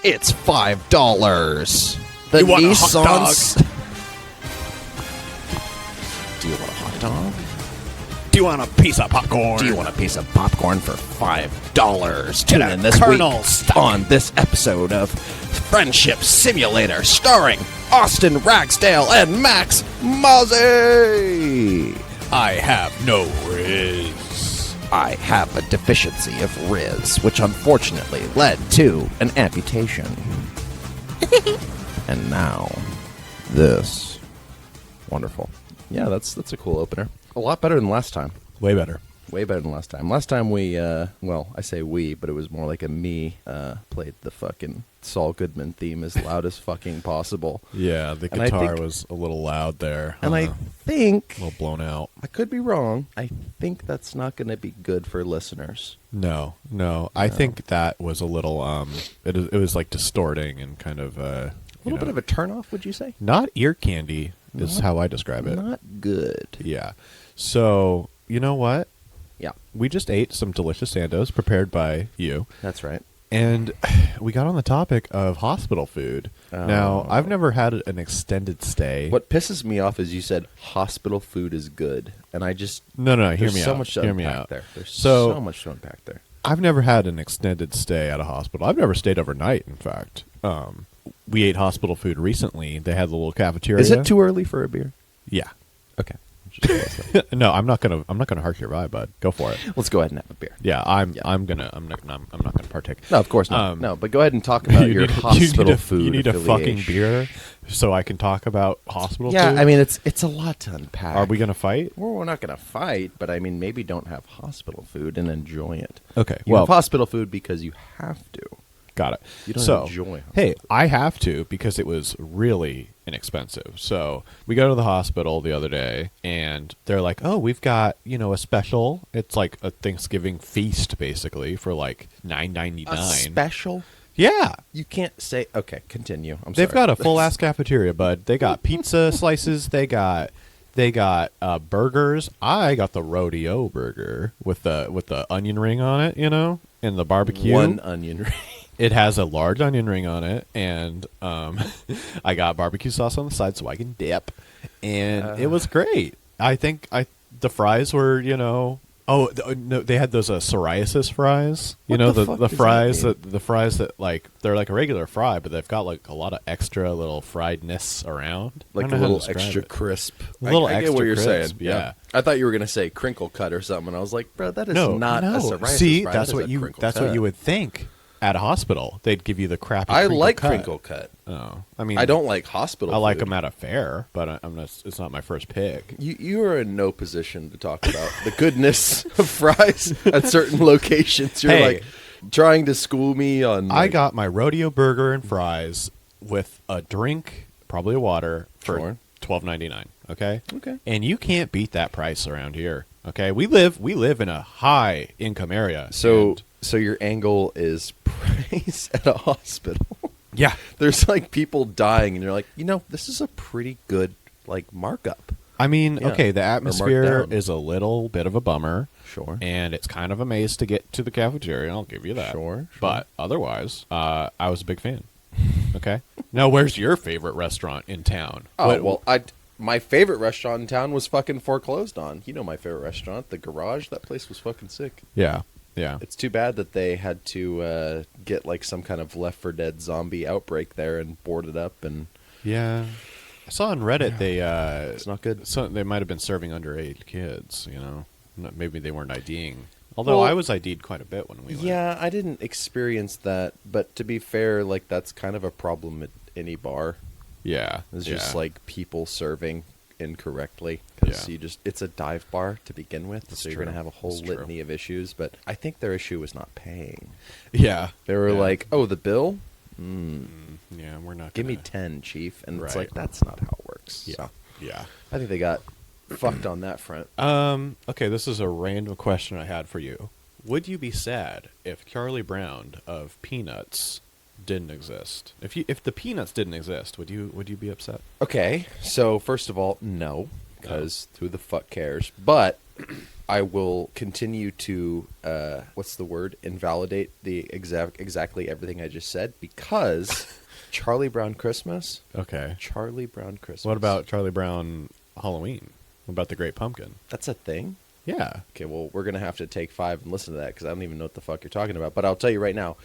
It's $5. The You want a hot Nissan's... Do you want a hot dog? Do you want a piece of popcorn? Do you want a piece of popcorn for $5? Tune Get a in this Colonel week Stock. on this episode of Friendship Simulator, starring Austin Ragsdale and Max Mozzie. I have no riz. I have a deficiency of Riz, which unfortunately led to an amputation. And now, this. Wonderful. Yeah, that's a cool opener. A lot better than last time. Way better. Way better than last time. Last time we, well, I say we, but it was more like a me, played the fucking Saul Goodman theme as loud as fucking possible. Yeah, the And I guitar think- was a little loud there. And I think, a little blown out. I could be wrong, I think that's not going to be good for listeners. No. I think that was a little, it was like distorting and kind of, A little bit of a turnoff, would you say? not ear candy is Not- how I describe it. Not good. Yeah. So, you know what? Yeah, We just ate some delicious Sandos prepared by you. that's right. And we got on the topic of hospital food. Now, I've never had an extended stay. What pisses me off is you said hospital food is good, and I just No, hear there's me so out. much to Hear me unpack out. there. There's So- so much to unpack there. I've never had an extended stay at a hospital. I've never stayed overnight, in fact. We ate hospital food recently. They had the little cafeteria. Is it too early for a beer? Yeah. Okay, No, I'm not gonna hark your vibe, bud. Go for it. let's go ahead and have a beer. Yeah, I'm not gonna partake. No, of course not. Um, No, but go ahead and talk about your hospital food. You need a fucking affiliation. beer so I can talk about hospital Yeah, food. I mean it's a lot to unpack. Are we gonna fight? Well, we're not going to fight, but I mean maybe don't have hospital food and enjoy it. Okay, You well, have hospital food because you have to. got it. You don't so, enjoy hospital hey, food. I have to because it was really inexpensive. So we go to the hospital the other day, and they're like, "Oh, we've got a special. It's like a Thanksgiving feast, basically, for like $9.99." A special? Yeah, You can't say. Okay, continue. I'm they've sorry. got a full ass cafeteria, bud. They got pizza slices. They got burgers. I got the rodeo burger with the onion ring on it, and the barbecue. One onion ring. It has a large onion ring on it, and I got barbecue sauce on the side so I can dip, and it was great. I think the fries were, no, they had those psoriasis fries. What the fuck the does fries that the fries that like they're like a regular fry, but they've got like a lot of extra little friedness around. I Like don't a know how to little describe extra it. crisp. A little I get extra what you're crisp, saying. yeah. I thought you were gonna say crinkle cut or something. I was like, bro, that is No, not no. a psoriasis See, fry. that's That is what a you crinkle that's cut. what you would think at a hospital. They'd give you the crappy. I crinkle like cut. crinkle cut. Oh, I mean, I don't like hospital. I like food. them at a fair, but I'm not. It's not my first pick. You are in no position to talk about the goodness of fries at certain locations. You're Hey. like trying to school me on. I like, got my rodeo burger and fries with a drink, probably a water, for Sure. $12.99. Okay. Okay. And you can't beat that price around here. Okay. We live in a high income area. So and- so your angle is price at a hospital. yeah. There's like people dying, and you're like, this is a pretty good like markup. I mean, Yeah. okay, the Or atmosphere marked down. is a little bit of a bummer. Sure. And it's kind of a maze to get to the cafeteria. I'll give you that. Sure. But otherwise, I was a big fan. Okay. Now, where's your favorite restaurant in town? Oh, well, my favorite restaurant in town was fucking foreclosed on. You know my favorite restaurant, the Garage. That place was fucking sick. Yeah. Yeah. It's too bad that they had to get like some kind of Left 4 Dead zombie outbreak there and board it up, and Yeah. I saw on Reddit it's not good. so they might have been serving underage kids, Maybe they weren't IDing. Although Well, I was ID'd quite a bit when we went. Yeah, I didn't experience that, but to be fair, like that's kind of a problem at any bar. Yeah. It's yeah. just like people serving incorrectly because Yeah. it's a dive bar to begin with, That's so you're true. gonna have a whole That's true. litany of issues. But I think their issue was not paying. Yeah. They were Yeah. like, "Oh, the bill? Yeah, we're not Give me gonna- 10, chief." And it's Right. like that's not how it works. Yeah. So Yeah. I think they got fucked on that front. Okay, this is a random question I had for you. Would you be sad if Charlie Brown of Peanuts didn't exist? If the Peanuts didn't exist, would you be upset? Okay, so first of all, no, because who the fuck cares? But I will continue to what's the word? Invalidate the exactly everything I just said because Charlie Brown Christmas. Okay. Charlie Brown Christmas. What about Charlie Brown Halloween? What about the Great Pumpkin? That's a thing? Yeah. Okay, well, we're going to have to take 5 and listen to that because I don't even know what the fuck you're talking about. But I'll tell you right now.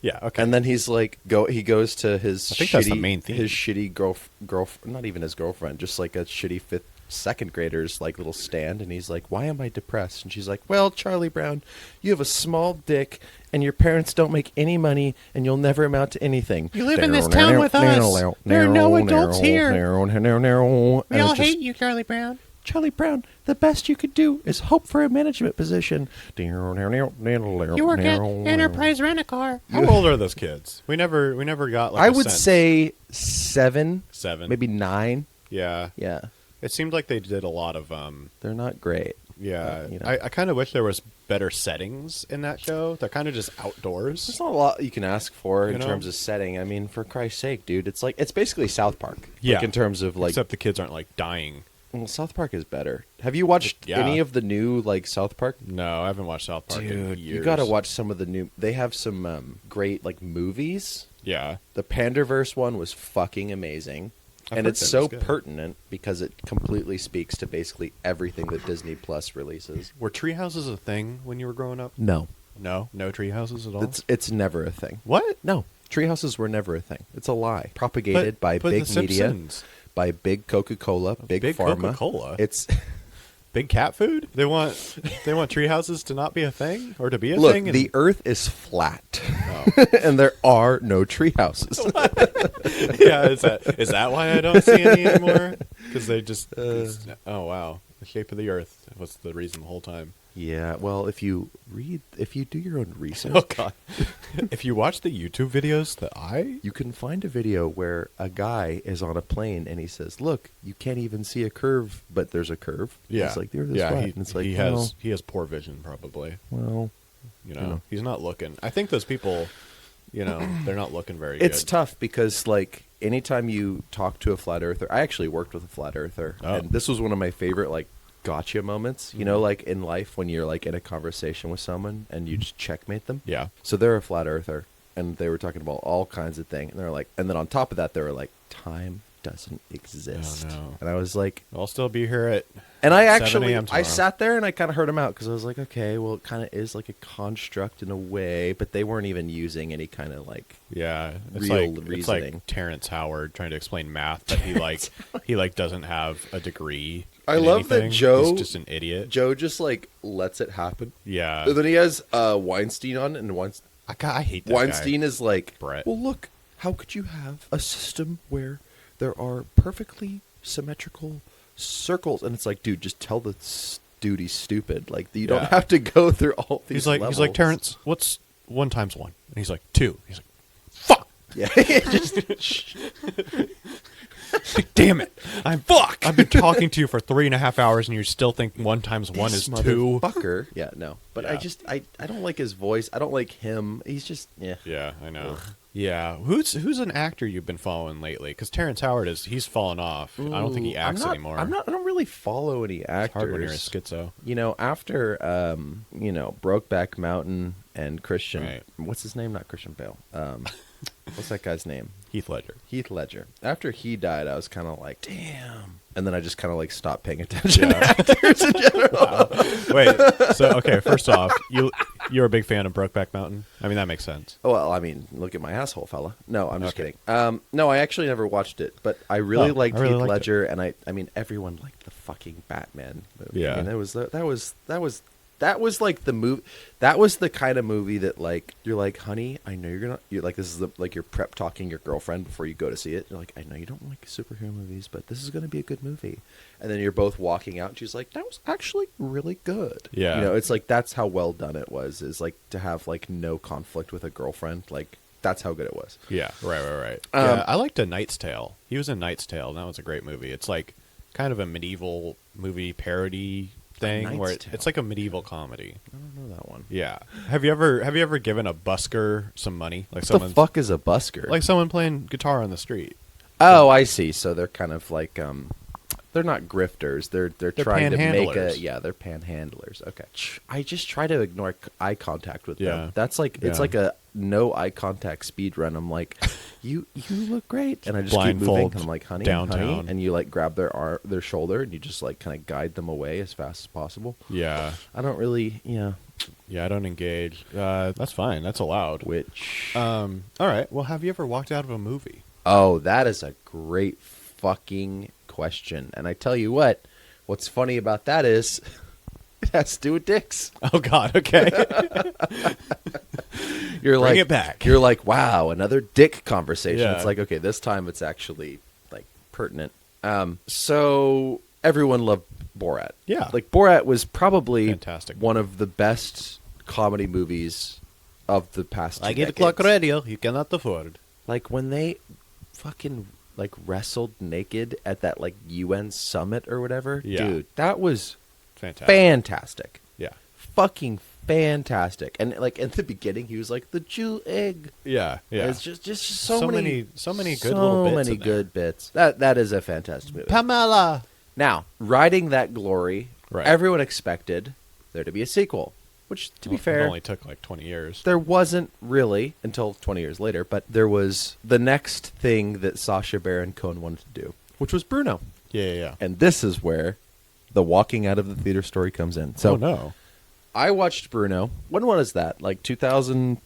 Yeah, okay. And then he's like, he goes to his I think shitty, that's the main theme. his shitty girlfriend, not even his girlfriend, just like a shitty second grader's like little stand, and he's like, why am I depressed? And she's like, well, Charlie Brown, you have a small dick and your parents don't make any money and you'll never amount to anything. You live in this town with us. There are no adults here. We all hate you, Charlie Brown. Charlie Brown, the best you could do is hope for a management position. You You work at Enterprise Rent-A-Car. How old are those kids? We never got like I a would sense. say 7, 7, maybe 9. Yeah. Yeah, It seemed like they did a lot of they're not great. yeah. You know. I kind of wish there was better settings in that show. They're kind of just outdoors. There's not a lot you can ask for in You know? terms of setting. I mean, for Christ's sake, dude, it's basically South Park. Yeah. Like in terms of like, Except the kids aren't like dying. well, South Park is better. Have you watched Yeah. any of the new like South Park? No, I haven't watched South Park in Dude, years. you got to watch some of the new. They have some great like movies. Yeah. The Panderverse one was fucking amazing. I've And heard it's that so was good. pertinent because it completely speaks to basically everything that Disney Plus releases. Were tree houses a thing when you were growing up? No, No tree houses at all. it's never a thing. What? No, treehouses were never a thing. It's a lie propagated by but big the media, Simpsons. by big Coca-Cola, big pharma. Coca-Cola. It's Big cat food. They want tree houses to not be a thing or to be a look. thing. The Earth is flat, Oh. and there are no treehouses. Yeah, is that why I don't see any anymore? Because they just oh wow, the shape of the Earth was the reason the whole time. Yeah, well, if you do your own research, Oh god, if you watch the YouTube videos you can find a video where a guy is on a plane and he says, "Look, you can't even see a curve, but there's a curve." yeah, It's like the Earth is yeah, flat. he, And it's like, he has poor vision probably. well, You know, You know. he's not looking. I think those people, you know, they're not looking very it's good. tough because like anytime you talk to a flat earther, I actually worked with a flat earther, Oh. and this was one of my favorite like gotcha moments. You know, like in life when you're like in a conversation with someone and you just checkmate them. Yeah. So they're a flat earther, and they were talking about all kinds of things, and they're like, and then on top of that, they were like, time doesn't exist. Oh, no. And I was like, I'll still be here at. and I 7 actually, a.m. I tomorrow. sat there and I kind of heard them out because I was like, okay, well, it kind of is like a construct in a way, but they weren't even using any kind of like, Yeah, it's real like reasoning. Terrence Howard trying to explain math, but he doesn't have a degree. I in love that anything. Joe- He's just an idiot. Joe just like lets it happen. Yeah, And then he has Weinstein on, and I hate that Weinstein is like, Brett. well, look, how could you have a system where there are perfectly symmetrical circles? And it's like, dude, just tell the dude he's stupid. Like, you don't Yeah. have to go through all these He's like levels. Terrence. What's 1 times 1? And he's like 2. He's like, fuck. Yeah, just Damn it! I've been talking to you for 3.5 hours, and you still think 1 times 1 is 2. Fucker. Yeah, no. But Yeah. I don't like his voice. I don't like him. He's just, yeah. Yeah, I know. Yeah, who's an actor you've been following lately? Because Terrence Howard he's fallen off. I don't think he acts anymore. I don't really follow any actors. It's hard when you're a schizo. You know, after Brokeback Mountain and Christian, Right. what's his name? Not Christian Bale. What's that guy's name? Heath Ledger. Heath Ledger. After he died, I was kind of like, damn. And then I just kind of like stopped paying attention to Yeah. actors in general. Wait, so okay, first off, you're a big fan of Brokeback Mountain. I mean, that makes sense. Well, I mean, look at my asshole, fella. No, I'm just Okay. kidding. No, I actually never watched it, but I really Oh, liked I really Heath liked Ledger, and I mean, everyone liked the fucking Batman movie. Yeah. I mean, that was like the movie. That was the kind of movie that like you're like, honey, I know you're like this is like you're prep talking your girlfriend before you go to see it. You're like, I know you don't like superhero movies, but this is going to be a good movie. And then you're both walking out, and she's like, that was actually really good. Yeah. You know, it's like that's how well done it was. Is like to have like no conflict with a girlfriend. Like that's how good it was. Yeah, right. Um, Yeah, I liked A Knight's Tale. He was in Knight's Tale, and that was a great movie. It's like kind of a medieval movie parody thing where Knight's Tale. it's like a medieval comedy. I don't know that one. Yeah. Have you ever given a busker some money? Like What the fuck is a busker? like someone playing guitar on the street. Oh, I see. So they're kind of like they're not grifters. They're trying to make panhandlers. they're panhandlers. Okay. I just try to ignore eye contact with Yeah. them. That's like it's Yeah. like a no eye contact speed run. I'm like, you look great, and I just keep Blindfold moving. And I'm like, honey, downtown. and you like grab their shoulder and you just like kind of guide them away as fast as possible. Yeah. I don't really, Yeah, I don't engage. That's fine. That's allowed. which. All right. Well, have you ever walked out of a movie? Oh, that is a great fucking question. And I tell you what's funny about that is it has to do with dicks. Oh God. Okay. You're Bring like it back. You're like, wow, another dick conversation. Yeah. It's like, okay, this time it's actually like pertinent. So everyone loved Borat. Yeah. Like Borat was probably Fantastic. one of the best comedy movies of the past 2 decades. radio. You cannot afford. Like when they fucking like wrestled naked at that like UN summit or whatever. Yeah. Dude, that was Fantastic. fantastic. Yeah. Fucking fantastic. And like in the beginning he was like the Jew egg. Yeah. Yeah. It's just so many good little bits. many in there. good bits. That is a fantastic movie. Pamela. Now, riding that glory, Right. everyone expected there to be a sequel, which to be It fair, only took like 20 years. there wasn't really until 20 years later, but there was the next thing that Sacha Baron Cohen wanted to do, which was Bruno. Yeah. And this is where the walking out of the theater story comes in. So oh no. I watched Bruno. When was that? Like 2000?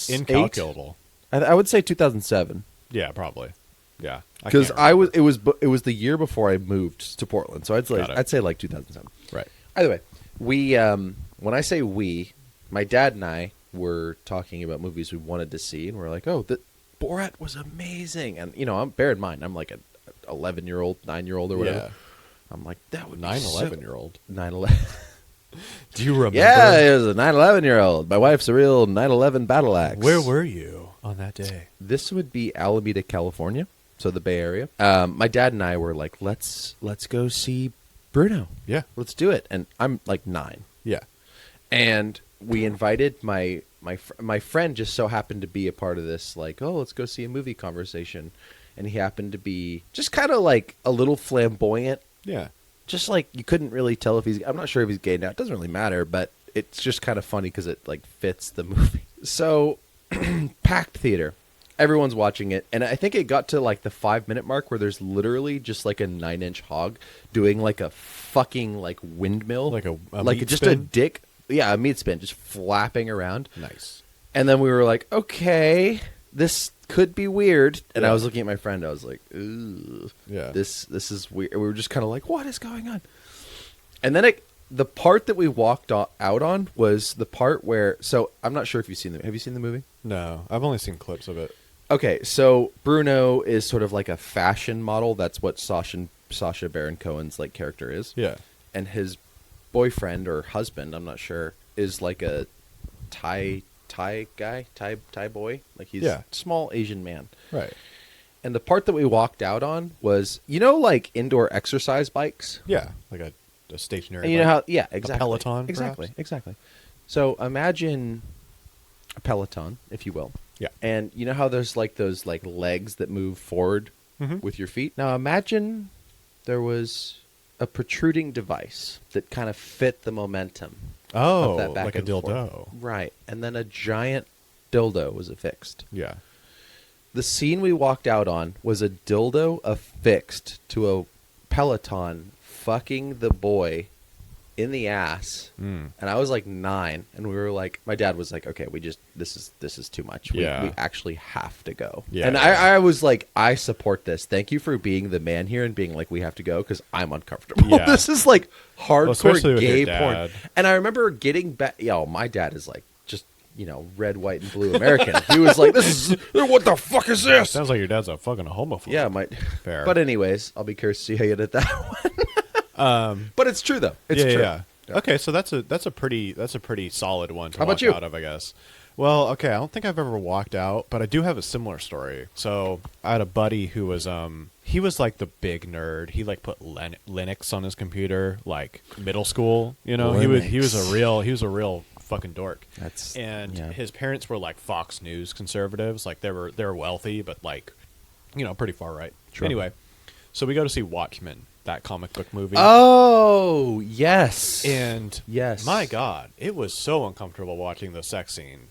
Incalculable. I would say 2007. Yeah, probably. Yeah. Because can't it was the year before I moved to Portland, so Got it. I'd say like 2007. Right. Either way, we when I say we, my dad and I were talking about movies we wanted to see, and we're like, oh, Borat was amazing, and bear in mind, I'm like an 11-year-old, 9-year-old or whatever. Yeah. I'm like, that would be 9/11-year-old. 9/11. Do you remember? Yeah, it was a 9/11-year-old. My wife's a real 9/11 battle axe. Where were you on that day? This would be Alameda, California, so the Bay Area. My dad and I were like, let's go see Bruno. Yeah. Let's do it. And I'm like 9. Yeah. And we invited my friend just so happened to be a part of this, like, oh, let's go see a movie conversation. And he happened to be just kind of like a little flamboyant. Yeah. Just like you couldn't really tell if I'm not sure if he's gay now. It doesn't really matter, but it's just kind of funny because it like fits the movie. So packed theater. Everyone's watching it, and I think it got to like the 5-minute mark where there's literally just like a 9-inch hog doing like a fucking like windmill, Like a like meat just spin? a dick, yeah, a meat spin, just flapping around. Nice. And then we were like, okay, this could be weird. And I Yeah. was looking at my friend, I was like, ooh, Yeah. this is weird. We were just kind of like, what is going on? And then the part that we walked out on was the part where. So I'm not sure if you've seen the. Have you seen the movie? No, I've only seen clips of it. Okay, so Bruno is sort of like a fashion model. That's what Sacha Baron Cohen's like character is. Yeah. And his boyfriend or husband, I'm not sure, is like a Thai guy, Thai boy. Like he's Yeah. a small Asian man. Right. And the part that we walked out on was, like indoor exercise bikes. Yeah. Like a stationary. And you know bike. how, yeah, exactly. Peloton, Exactly, perhaps? exactly. So imagine a Peloton, if you will. Yeah. And you know how there's like those like legs that move forward Mhm. with your feet? Now imagine there was a protruding device that kind of fit the momentum Oh, of that back like a and forth. dildo. Right. And then a giant dildo was affixed. Yeah. The scene we walked out on was a dildo affixed to a Peloton fucking the boy in the ass. Mm. And I was like 9, and we were like, my dad was like, okay, this is too much. We Yeah. actually have to go. Yeah, And yeah. I was like, I support this. Thank you for being the man here and being like, we have to go, because I'm uncomfortable. Yeah. This is like especially hardcore with your gay dad. porn. And I remember getting back. My dad is like just red, white, and blue American. He was like, this is what the fuck is this? Sounds like your dad's a fucking homophobe. Yeah, Fair. But anyways, I'll be curious to see how you edit that one. But it's true though. It's true. Yeah. Okay, so that's a pretty solid one to How about walk you? out of, I guess. Well, okay, I don't think I've ever walked out, but I do have a similar story. So I had a buddy who was he was like the big nerd. He like put Linux on his computer, like middle school. You know, he was a real fucking dork. His parents were like Fox News conservatives. Like they were wealthy, but like, you know, pretty far right. Sure. Anyway, so we go to see Watchmen, that comic book movie. Oh yes, and yes, my God, it was so uncomfortable watching the sex scene.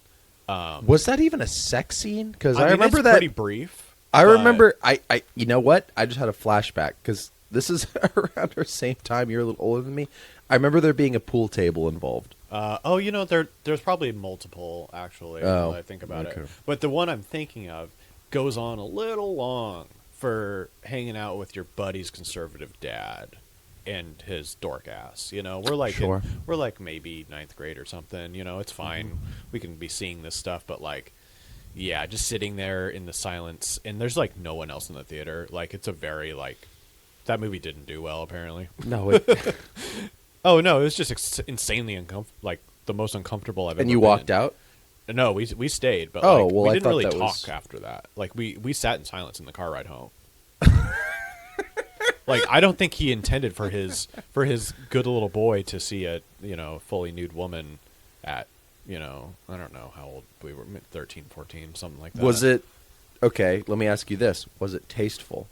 Was that even a sex scene? Because I mean, remember it's that pretty brief. I remember. I you know what? I just had a flashback because this is around the same time. You're a little older than me. I remember there being a pool table involved. You know, there's probably multiple actually. Now that I think about it, but the one I'm thinking of goes on a little long for hanging out with your buddy's conservative dad and his dork ass. You know, we're like we're like maybe 9th grade or something. You know, it's fine. We can be seeing this stuff, but like. Yeah, just sitting there in the silence, and there's like no one else in the theater. Like it's a very like that movie didn't do well apparently. No, it, oh no, it was just insanely uncomfortable, like the most uncomfortable I've ever. And you been walked in. out? No, we stayed, but oh like, well, we I didn't thought really that talk was... after that. Like we sat in silence in the car ride home. Like I don't think he intended for his good little boy to see a fully nude woman at. You know, I don't know how old we were, 13, 14, something like that. Was it, okay, let me ask you this. Was it tasteful?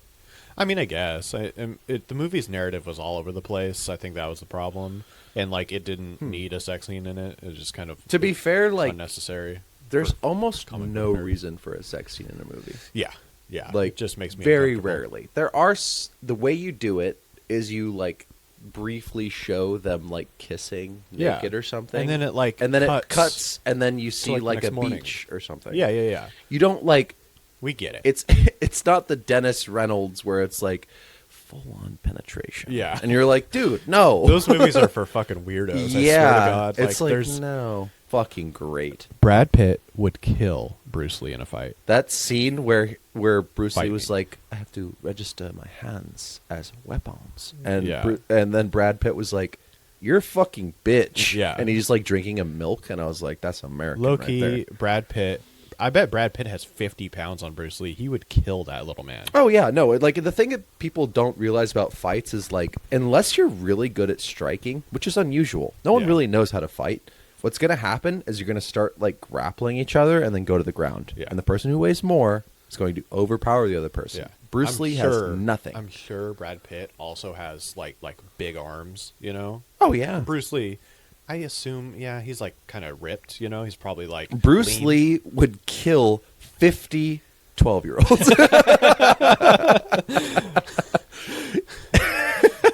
I mean, I guess. The movie's narrative was all over the place. I think that was the problem. And, like, it didn't need a sex scene in it. It was just kind of... To be fair, like... unnecessary. There's almost no reason for a sex scene in a movie. Yeah. Yeah. Like, it just makes me very uncomfortable. rarely. There are... The way you do it is you, like... briefly show them like kissing naked or something, and then it like it cuts and then you see like a morning. beach or something. Yeah. You don't like. We get it. It's not the Dennis Reynolds where it's like full on penetration. Yeah, and you're like, dude, no. Those movies are for fucking weirdos. Yeah, I swear to God. It's like there's no fucking great. Brad Pitt would kill Bruce Lee in a fight. That scene where Bruce Lee was me. like, I have to register my hands as weapons, and Yeah. and then Brad Pitt was like, you're a fucking bitch. Yeah. And he's like drinking a milk, and I was like, that's American. Low-key, right there. Brad Pitt. I bet Brad Pitt has 50 pounds on Bruce Lee. He would kill that little man. Oh yeah, no. Like the thing that people don't realize about fights is like, unless you're really good at striking, which is unusual, no one Yeah. really knows how to fight. What's going to happen is you're going to start like grappling each other and then go to the ground. Yeah. And the person who weighs more is going to overpower the other person. Yeah. Bruce Lee has nothing. I'm sure Brad Pitt also has like big arms, you know? Oh yeah. Bruce Lee, I assume, yeah, he's like kind of ripped, you know? He's probably like Bruce lean. Lee would kill 50 12-year-olds.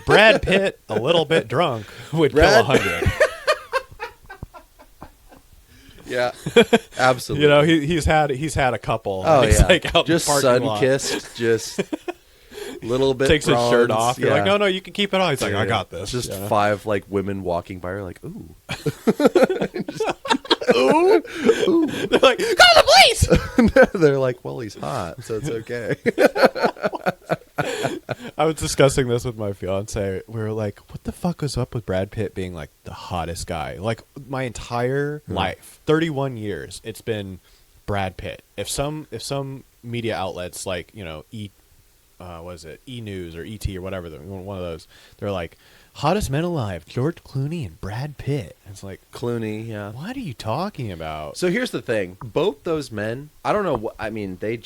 Brad Pitt, a little bit drunk, would Brad- kill 100. Yeah. Absolutely. You know, he's had a couple. Oh He's yeah. like out Just in the parking lot. sun-kissed, just little bit Takes his shirt bronze, off. You're yeah. like, no, you can keep it on. He's like, I Yeah. got this. Just you know? 5 like women walking by are like, ooh. They're like, call the police! They're like, well, he's hot, so it's okay. I was discussing this with my fiance. We were like, what the fuck was up with Brad Pitt being like the hottest guy? Like my entire life, 31 years, it's been Brad Pitt. If some media outlets like, you know, E News or ET or whatever, one of those, they're like, hottest men alive, George Clooney and Brad Pitt. It's like, Clooney, yeah. what are you talking about? So here's the thing. Both those men, I don't know what, I mean, they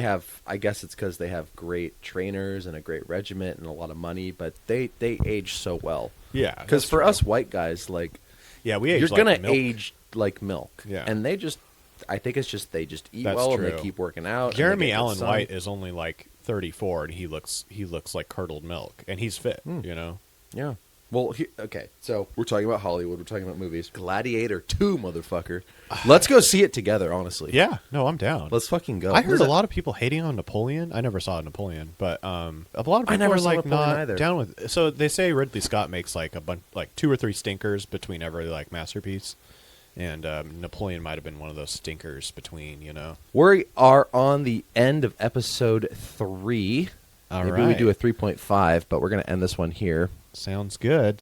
have, I guess it's because they have great trainers and a great regiment and a lot of money, but they age so well. Yeah. Because for us white guys, like, yeah, we age you're like going to milk. age like milk. Yeah. And they just, I think it's just, they just eat That's well true. and they keep working out. and they Jeremy get good Allen sun. White is only like 34 and he looks like curdled milk and he's fit, you know. Yeah. Well, okay, so we're talking about Hollywood. We're talking about movies. Gladiator 2, motherfucker. Let's go see it together, honestly. Yeah, no, I'm down. Let's fucking go. I heard a lot of people hating on Napoleon. I never saw Napoleon, but a lot of I people never are saw like Napoleon not either. down with. So they say Ridley Scott makes like a bunch, like 2 or 3 stinkers between every like masterpiece, and Napoleon might have been one of those stinkers between. You know, We are on the end of episode 3. All Maybe we right. do a 3.5, but we're going to end this one here. Sounds good.